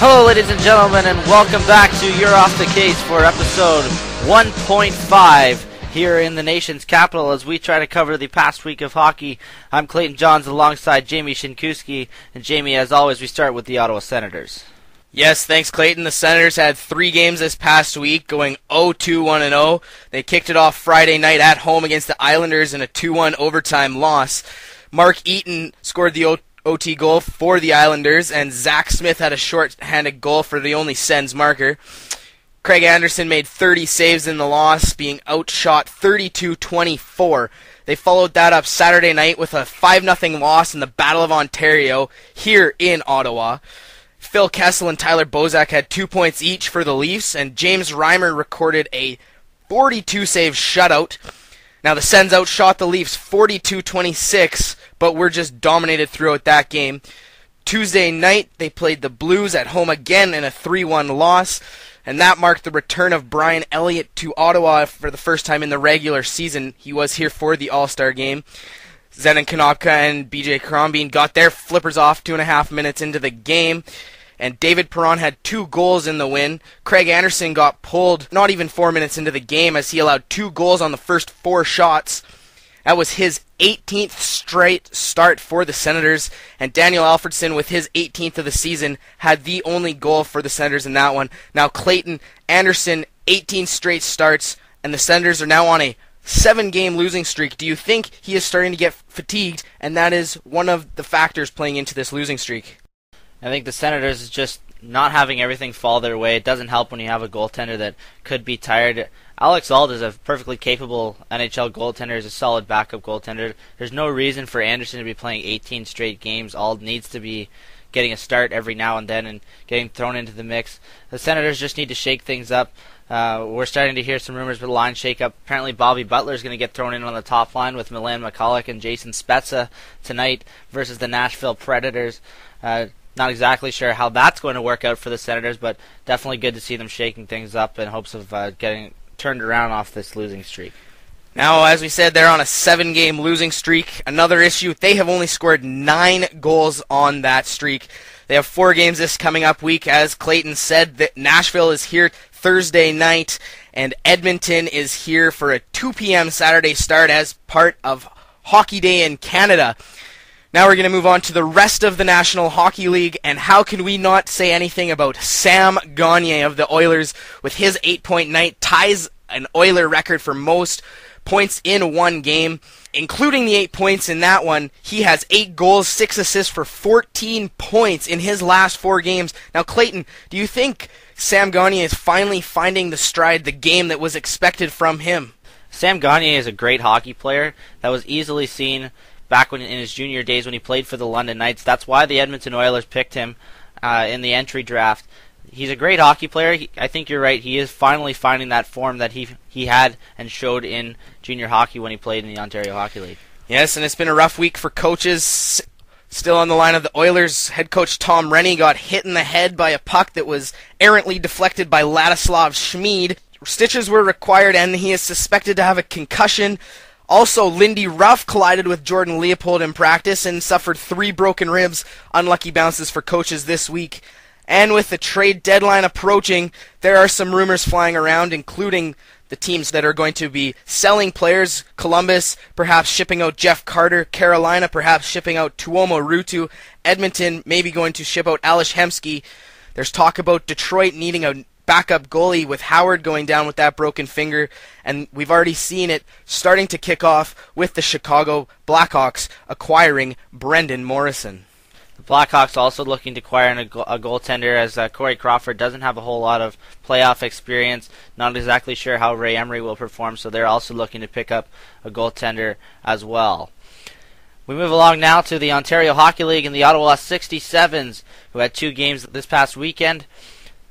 Hello, ladies and gentlemen, and welcome back to You're Off the Case for episode 1.5 here in the nation's capital as we try to cover the past week of hockey. I'm Clayton Johns alongside Jamie Shinkuski, and Jamie, as always, we start with the Ottawa Senators. Yes, thanks, Clayton. The Senators had 3 games this past week, going 0-2-1-0. They kicked it off Friday night at home against the Islanders in a 2-1 overtime loss. Mark Eaton scored the OT goal for the Islanders, and Zach Smith had a short-handed goal for the only Sens marker. Craig Anderson made 30 saves in the loss, being outshot 32-24. They followed that up Saturday night with a 5-0 loss in the Battle of Ontario here in Ottawa. Phil Kessel and Tyler Bozak had 2 points each for the Leafs, and James Reimer recorded a 42-save shutout. Now, the Sens outshot the Leafs 42-26, but were just dominated throughout that game. Tuesday night, they played the Blues at home again in a 3-1 loss, and that marked the return of Brian Elliott to Ottawa for the first time in the regular season. He was here for the All-Star game. Zenon Konopka and BJ Crombie got their flippers off 2.5 minutes into the game, and David Perron had 2 goals in the win. Craig Anderson got pulled not even 4 minutes into the game as he allowed 2 goals on the first 4 shots. That was his 18th straight start for the Senators, and Daniel Alfredsson, with his 18th of the season, had the only goal for the Senators in that one. Now Clayton Anderson, 18 straight starts, and the Senators are now on a 7-game losing streak. Do you think he is starting to get fatigued, and that is one of the factors playing into this losing streak? I think the Senators is just not having everything fall their way. It doesn't help when you have a goaltender that could be tired. Alex Auld is a perfectly capable NHL goaltender. He's a solid backup goaltender. There's no reason for Anderson to be playing 18 straight games. Auld needs to be getting a start every now and then and getting thrown into the mix. The Senators just need to shake things up. We're starting to hear some rumors about line shake-up. Apparently Bobby Butler is going to get thrown in on the top line with Milan McCulloch and Jason Spezza tonight versus the Nashville Predators. Not exactly sure how that's going to work out for the Senators, but definitely good to see them shaking things up in hopes of getting turned around off this losing streak. Now, as we said, they're on a 7-game losing streak. Another issue, they have only scored 9 goals on that streak. They have 4 games this coming up week. As Clayton said, that Nashville is here Thursday night, and Edmonton is here for a 2 p.m. Saturday start as part of Hockey Day in Canada. Now we're going to move on to the rest of the National Hockey League, and how can we not say anything about Sam Gagner of the Oilers with his 8-point night, ties an Oiler record for most points in one game, including the 8 points in that one. He has 8 goals, 6 assists for 14 points in his last 4 games. Now, Clayton, do you think Sam Gagner is finally finding the stride, the game that was expected from him? Sam Gagner is a great hockey player that was easily seen back in his junior days when he played for the London Knights. That's why the Edmonton Oilers picked him in the entry draft. He's a great hockey player. I think you're right. He is finally finding that form that he had and showed in junior hockey when he played in the Ontario Hockey League. Yes, and it's been a rough week for coaches. Still on the line of the Oilers, head coach Tom Rennie got hit in the head by a puck that was errantly deflected by Ladislav Schmid. Stitches were required, and he is suspected to have a concussion. Also, Lindy Ruff collided with Jordan Leopold in practice and suffered 3 broken ribs. Unlucky bounces for coaches this week. And with the trade deadline approaching, there are some rumors flying around, including the teams that are going to be selling players. Columbus perhaps shipping out Jeff Carter. Carolina perhaps shipping out Tuomo Ruutu. Edmonton maybe going to ship out Alish Hemsky. There's talk about Detroit needing a backup goalie with Howard going down with that broken finger, and we've already seen it starting to kick off with the Chicago Blackhawks acquiring Brendan Morrison. The Blackhawks also looking to acquire a goaltender, as Corey Crawford doesn't have a whole lot of playoff experience. Not exactly sure how Ray Emery will perform, so they're also looking to pick up a goaltender as well. We move along now to the Ontario Hockey League and the Ottawa 67s, who had 2 games this past weekend.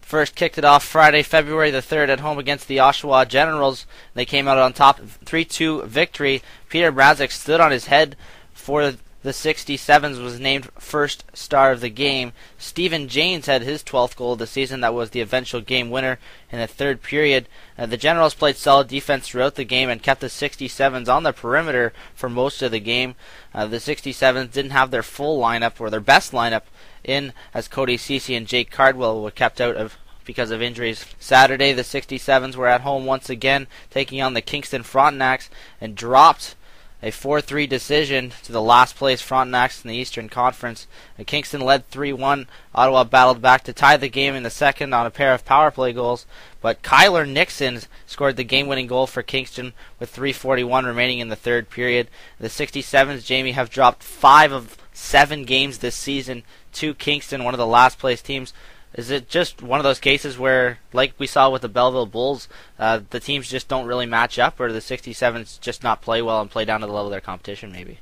First kicked it off Friday, February the 3rd at home against the Oshawa Generals. They came out on top, 3-2 victory. Peter Mrazek stood on his head for the 67s was named first star of the game. Stephen Janes had his 12th goal of the season. That was the eventual game winner in the third period. The Generals played solid defense throughout the game and kept the 67s on the perimeter for most of the game. The 67s didn't have their full lineup, or their best lineup, in, as Cody Ceci and Jake Cardwell were kept out because of injuries. Saturday, the 67s were at home once again, taking on the Kingston Frontenacs, and dropped a 4-3 decision to the last place Frontenacs in the Eastern Conference. Kingston led 3-1. Ottawa battled back to tie the game in the second on a pair of power play goals, but Kyler Nixon scored the game-winning goal for Kingston with 3:41 remaining in the third period. The 67s, Jamie, have dropped 5 of 7 games this season to Kingston, one of the last place teams. Is it just one of those cases where, like we saw with the Belleville Bulls, the teams just don't really match up, or do the 67s just not play well and play down to the level of their competition, maybe?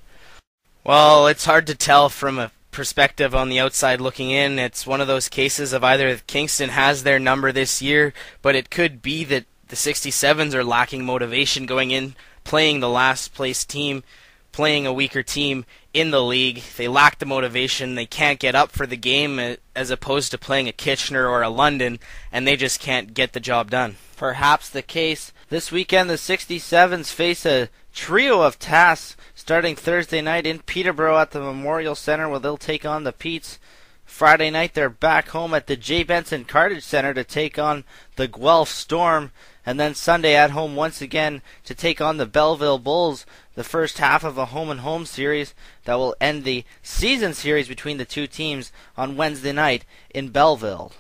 Well, it's hard to tell from a perspective on the outside looking in. It's one of those cases of either Kingston has their number this year, but it could be that the 67s are lacking motivation going in, playing the last place team, playing a weaker team in the league. They lack the motivation. They can't get up for the game as opposed to playing a Kitchener or a London, and they just can't get the job done. Perhaps the case. This weekend, the 67s face a trio of tasks starting Thursday night in Peterborough at the Memorial Centre, where they'll take on the Petes. Friday night, they're back home at the J. Benson Cartage Centre to take on the Guelph Storm. And then Sunday at home once again to take on the Belleville Bulls, the first half of a home-and-home series that will end the season series between the two teams on Wednesday night in Belleville.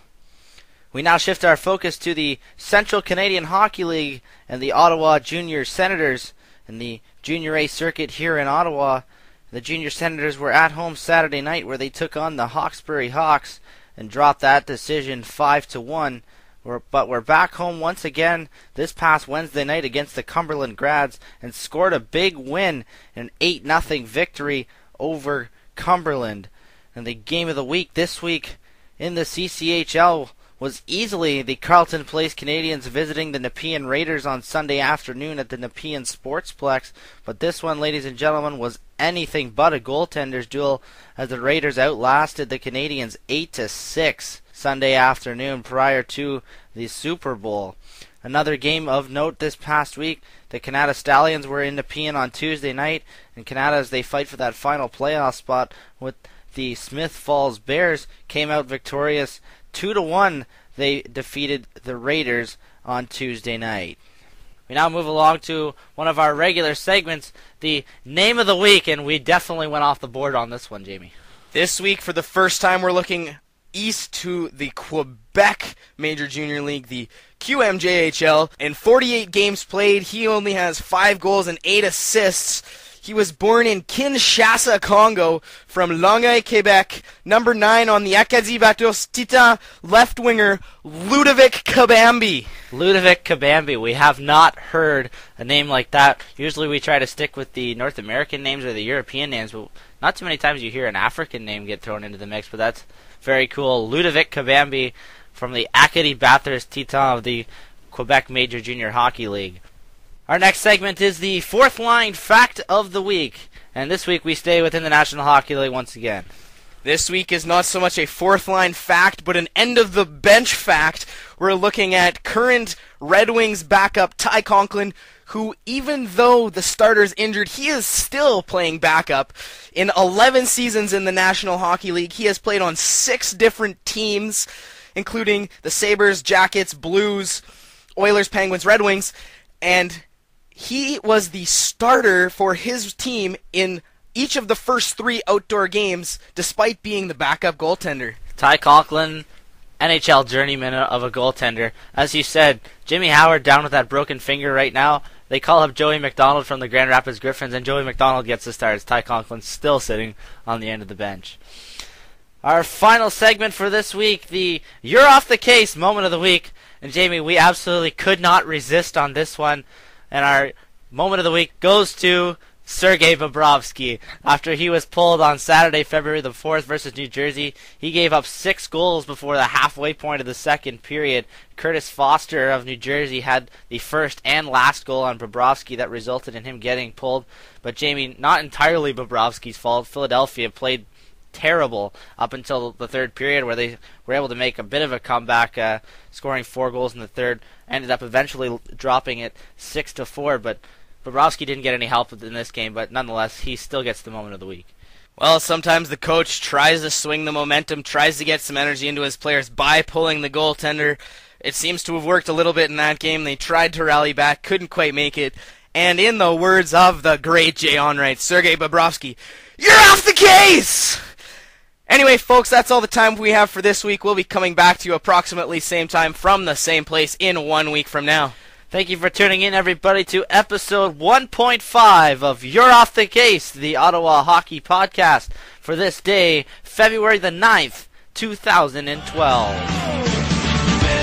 We now shift our focus to the Central Canadian Hockey League and the Ottawa Junior Senators and the Junior A circuit here in Ottawa. The Junior Senators were at home Saturday night, where they took on the Hawkesbury Hawks and dropped that decision 5-1. But we're back home once again this past Wednesday night against the Cumberland Grads and scored a big win, an 8-0 victory over Cumberland. And the game of the week this week in the CCHL was easily the Carleton Place Canadians visiting the Nepean Raiders on Sunday afternoon at the Nepean Sportsplex. But this one, ladies and gentlemen, was anything but a goaltender's duel, as the Raiders outlasted the Canadians 8-6 Sunday afternoon prior to the Super Bowl. Another game of note this past week, the Canada Stallions were in Nepean on Tuesday night, and Canada, as they fight for that final playoff spot with the Smith Falls Bears, came out victorious 2-1. They defeated the Raiders on Tuesday night. We now move along to one of our regular segments, the Name of the Week, and we definitely went off the board on this one, Jamie. This week, for the first time, we're looking east to the Quebec Major Junior League, the QMJHL. In 48 games played, he only has 5 goals and 8 assists. He was born in Kinshasa, Congo, from Longueuil, Quebec. Number 9 on the Acadie Bathurst Titan, left winger Ludovic Kabambi. Ludovic Kabambi. We have not heard a name like that. Usually we try to stick with the North American names or the European names, but not too many times you hear an African name get thrown into the mix, but that's very cool. Ludovic Kabambi from the Acadie Bathurst Titan of the Quebec Major Junior Hockey League. Our next segment is the fourth line fact of the week. And this week we stay within the National Hockey League once again. This week is not so much a fourth line fact, but an end of the bench fact. We're looking at current Red Wings backup Ty Conklin, who, even though the starter's injured, he is still playing backup. In 11 seasons in the National Hockey League, he has played on 6 different teams, including the Sabres, Jackets, Blues, Oilers, Penguins, Red Wings, and he was the starter for his team in each of the first 3 outdoor games, despite being the backup goaltender. Ty Conklin, NHL journeyman of a goaltender. As you said, Jimmy Howard down with that broken finger right now. They call up Joey McDonald from the Grand Rapids Griffins, and Joey McDonald gets the start as Ty Conklin still sitting on the end of the bench. Our final segment for this week, the You're Off the Case moment of the week. And Jamie, we absolutely could not resist on this one. And our moment of the week goes to Sergei Bobrovsky. After he was pulled on Saturday, February the 4th versus New Jersey, he gave up 6 goals before the halfway point of the second period. Curtis Foster of New Jersey had the first and last goal on Bobrovsky that resulted in him getting pulled. But Jamie, not entirely Bobrovsky's fault. Philadelphia played terrible up until the third period, where they were able to make a bit of a comeback, scoring 4 goals in the third. Ended up eventually dropping it 6-4, but Bobrovsky didn't get any help in this game, but nonetheless, he still gets the moment of the week. Well, sometimes the coach tries to swing the momentum, tries to get some energy into his players by pulling the goaltender. It seems to have worked a little bit in that game. They tried to rally back, couldn't quite make it. And in the words of the great Jay Onright, Sergei Bobrovsky, you're off the case! Anyway, folks, that's all the time we have for this week. We'll be coming back to you approximately same time from the same place in 1 week from now. Thank you for tuning in, everybody, to episode 1.5 of You're Off the Case, the Ottawa Hockey Podcast, for this day, February the 9th, 2012. Better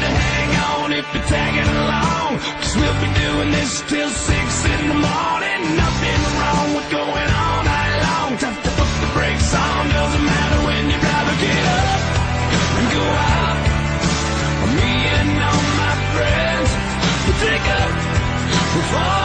hang on if you're tagging along, 'cause we'll be doing this till 6 in the morning. Nothing wrong with going all night long. Tough to put the brakes on, doesn't matter when you rather get up and go out. Me and all my friends will take up before